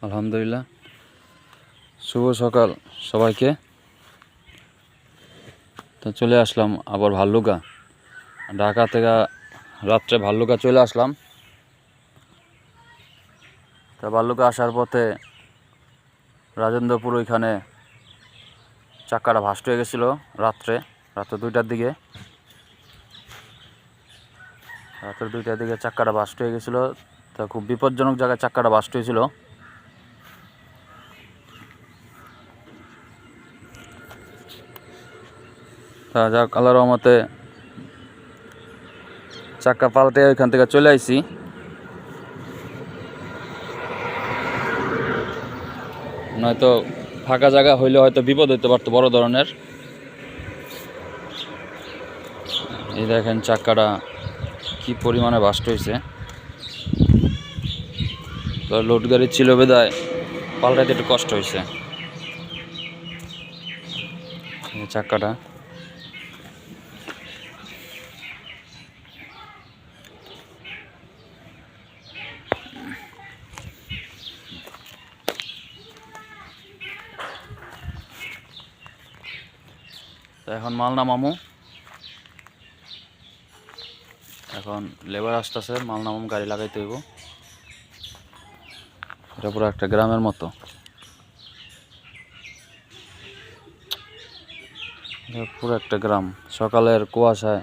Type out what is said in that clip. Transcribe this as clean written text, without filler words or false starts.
আলহামদুলিল্লাহ। শুভ সকাল সবাইকে। তো চলে আসলাম আবার ভাল্লুকা, ঢাকা থেকে রাত্রে ভাল্লুকা চলে আসলাম। তা ভাল্লুকা আসার পথে রাজেন্দ্রপুর ওইখানে চাক্কাটা ভাস্ট হয়ে গেছিলো রাত্রে 2টার দিকে। রাত্রে 2টার দিকে চাক্কাটা ভাস্ট হয়ে গেছিলো। তা খুব বিপজ্জনক জায়গায় চাক্কাটা ভাস্ট হয়েছিল। তা যাক, আল্লাহর রহমতে চাক্কা পাল্টে ওইখান থেকে চলে আইছি। নয়তো ফাঁকা জায়গা হইলে হয়তো বিপদ হইতে পারতো বড় ধরনের। এই দেখেন চাক্কাটা কি পরিমাণে ভাস্ট হয়েছে। তো লোড গাড়ি ছিল বেদায় পাল্টাইতে একটু কষ্ট হয়েছে। চাক্কাটা এখন মাল নামামু। এখন লেবার আসতেছে, মাল নামাম, গাড়ি লাগাইতে হইব। এটা পুরো একটা গ্রামের মতো। পুরো একটা গ্রাম। সকালের কুয়াশায়